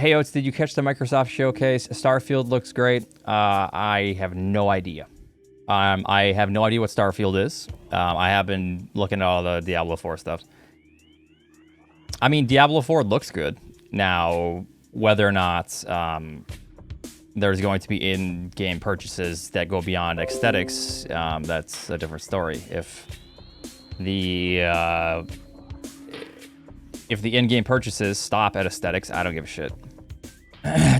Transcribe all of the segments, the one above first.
Hey Oats, did you catch the Microsoft showcase? Starfield looks great. I have no idea. I have no idea what Starfield is. I have been looking at all the Diablo 4 stuff. I mean, Diablo 4 looks good. Now, whether or not there's going to be in-game purchases that go beyond aesthetics, that's a different story. If the in-game purchases stop at aesthetics, I don't give a shit.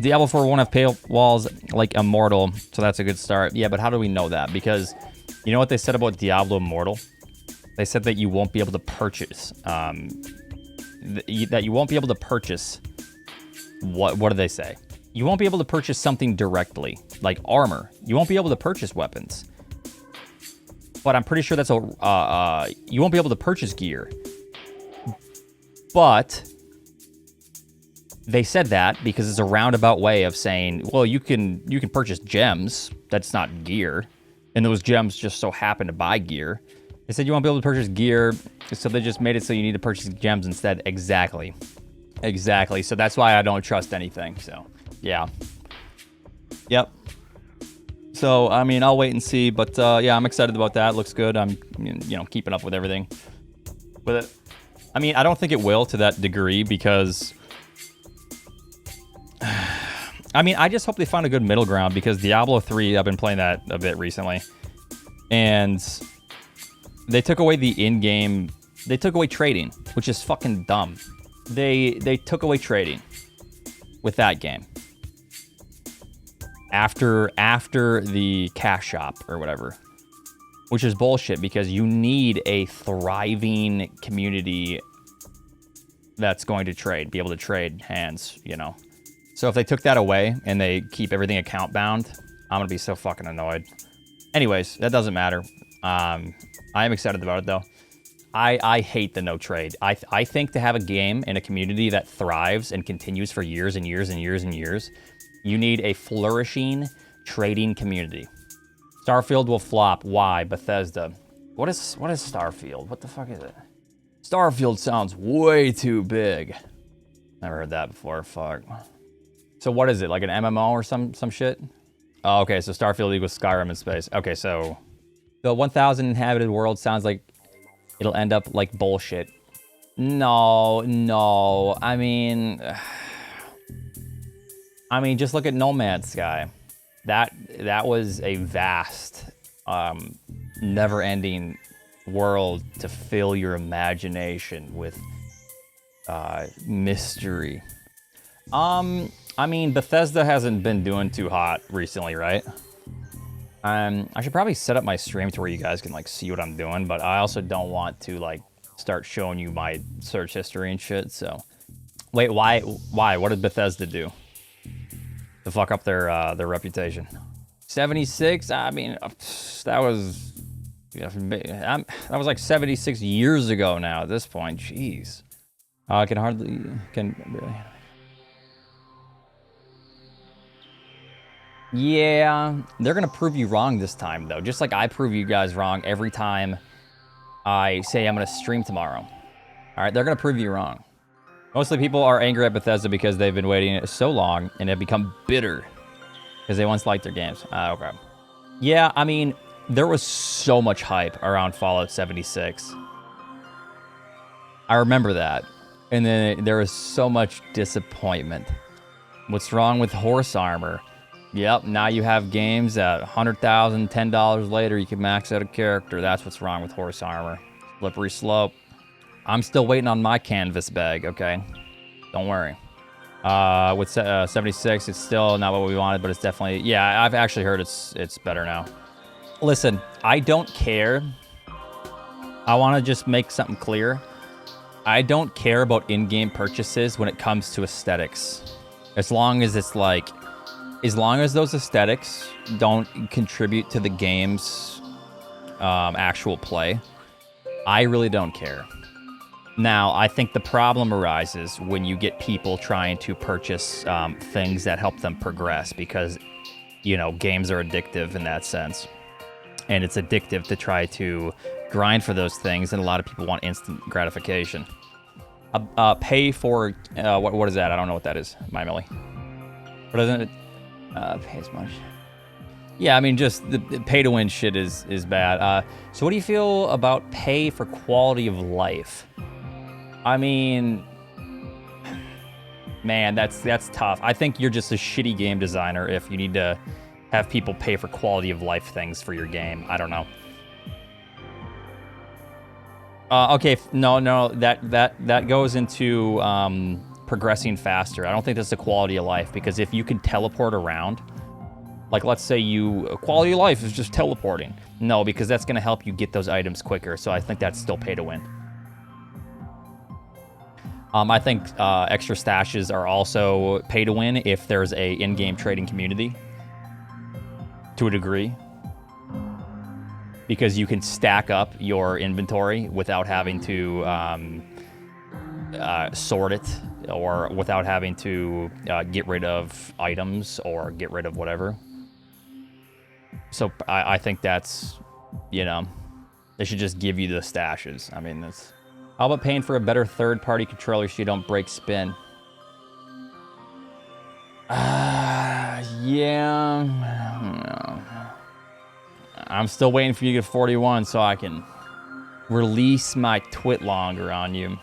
Diablo 4 won't have pale walls like Immortal, so that's a good start. Yeah, but how do we know that? Because you know what they said about Diablo Immortal? They said that you won't be able to purchase. That you won't be able to purchase. What did they say? You won't be able to purchase something directly, like armor. You won't be able to purchase weapons. But I'm pretty sure that's you won't be able to purchase gear. But they said that because it's a roundabout way of saying, well, you can purchase gems. That's not gear. And those gems just so happen to buy gear. They said you won't be able to purchase gear, so they just made it so you need to purchase gems instead. Exactly. So that's why I don't trust anything. So, yeah. Yep. So, I mean, I'll wait and see. But, yeah, I'm excited about that. Looks good. I'm, keeping up with everything. With it. I mean, I don't think it will to that degree because... I mean, I just hope they find a good middle ground because Diablo 3, I've been playing that a bit recently. And they took away the in-game... They took away trading, which is fucking dumb. They took away trading with that game. After the cash shop or whatever. Which is bullshit because you need a thriving community that's going to trade, be able to trade hands, So if they took that away and they keep everything account bound, I'm going to be so fucking annoyed. Anyways, that doesn't matter. I am excited about it though. I hate the no trade. I think to have a game in a community that thrives and continues for years and years and years and years, you need a flourishing trading community. Starfield will flop. Why? Bethesda. What is Starfield? What the fuck is it? Starfield sounds way too big. Never heard that before. Fuck. So what is it? Like an MMO or some shit? Oh, okay. So Starfield equals Skyrim in space. Okay, so the 1,000 inhabited world sounds like it'll end up like bullshit. No. I mean, just look at No Man's Sky. That was a vast, never-ending world to fill your imagination with mystery. I mean, Bethesda hasn't been doing too hot recently, right? I should probably set up my stream to where you guys can see what I'm doing, but I also don't want to start showing you my search history and shit. So, wait, why? What did Bethesda do to fuck up their reputation? 76? I mean, that was like 76 years ago now. At this point, jeez, Yeah, they're gonna prove you wrong this time though. Just like I prove you guys wrong every time I say I'm gonna stream tomorrow. All right, they're gonna prove you wrong. Mostly people are angry at Bethesda because they've been waiting so long and have become bitter because they once liked their games. Okay. Yeah, I mean, there was so much hype around Fallout 76. I remember that. And then there was so much disappointment. What's wrong with horse armor? Yep, now you have games at $100,000, $10 later, you can max out a character. That's what's wrong with horse armor. Slippery slope. I'm still waiting on my canvas bag, okay? Don't worry. With 76, it's still not what we wanted, but it's definitely... Yeah, I've actually heard it's better now. Listen, I don't care. I want to just make something clear. I don't care about in-game purchases when it comes to aesthetics. As long as it's as long as those aesthetics don't contribute to the game's actual play, I really don't care. Now, I think the problem arises when you get people trying to purchase things that help them progress because, games are addictive in that sense. And it's addictive to try to grind for those things, and a lot of people want instant gratification. pay for what is that? I don't know what that is. My Millie. What doesn't it pay as much? Yeah, I mean, just the pay to win shit is bad. So what do you feel about pay for quality of life? I mean, man, that's tough. I think you're just a shitty game designer if you need to have people pay for quality of life things for your game. I don't know. Okay, no, that goes into progressing faster. I don't think that's the quality of life, because if you can teleport around, like let's say quality of life is just teleporting. No, because that's going to help you get those items quicker. So I think that's still pay to win. I think extra stashes are also pay to win if there's a in-game trading community, to a degree, because you can stack up your inventory without having to sort it, or without having to get rid of items or get rid of whatever. So I think that's, they should just give you the stashes. I mean, that's... How about paying for a better third-party controller so you don't break spin? Yeah. I'm still waiting for you to get 41 so I can release my twit longer on you.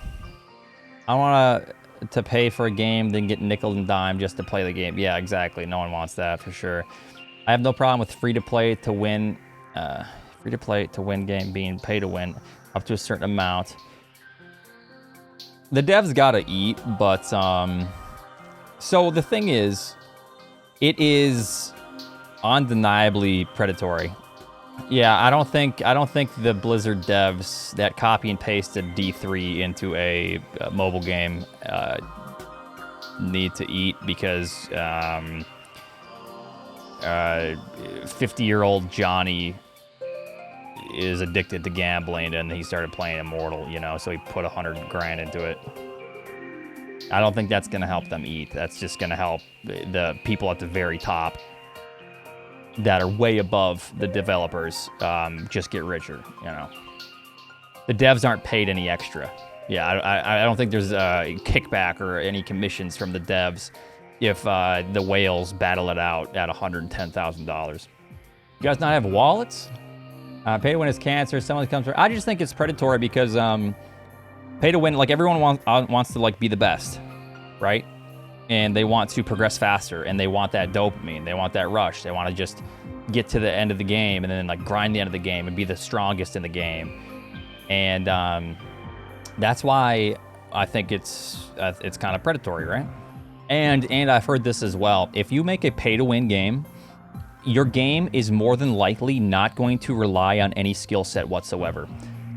I want to pay for a game, then get nickel and dime just to play the game. Yeah, exactly. No one wants that, for sure. I have no problem with free-to-play to win game being pay to win up to a certain amount. The devs gotta eat, but so the thing is, it is undeniably predatory. Yeah, I don't think the Blizzard devs that copy and pasted D3 into a mobile game need to eat, because 50-year-old Johnny is addicted to gambling, and he started playing Immortal, so he put $100,000 into it. I don't think that's going to help them eat. That's just going to help the people at the very top that are way above the developers just get richer, The devs aren't paid any extra. Yeah, I don't think there's a kickback or any commissions from the devs if the whales battle it out at $110,000. You guys not have wallets? Pay to win is cancer. Someone comes for... I just think it's predatory because pay to win, like, everyone wants to, like, be the best, right? And they want to progress faster, and they want that dopamine. They want that rush. They want to just get to the end of the game and then, like, grind the end of the game and be the strongest in the game. And that's why I think it's kind of predatory, right? And I've heard this as well. If you make a pay-to-win game, your game is more than likely not going to rely on any skill set whatsoever.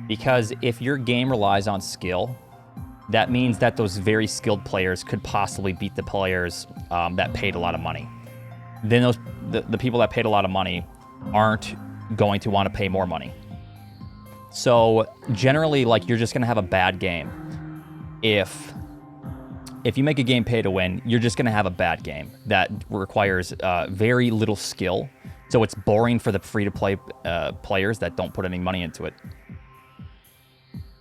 Because if your game relies on skill, that means that those very skilled players could possibly beat the players that paid a lot of money. Then the people that paid a lot of money aren't going to want to pay more money. So generally, like, you're just going to have a bad game. If you make a game pay to win, you're just going to have a bad game that requires very little skill. So it's boring for the free-to-play players that don't put any money into it.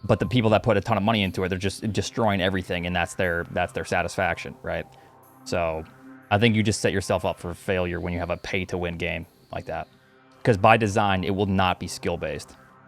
But the people that put a ton of money into it, they're just destroying everything, and that's their satisfaction, right? So I think you just set yourself up for failure when you have a pay-to-win game like that. Because by design, it will not be skill-based.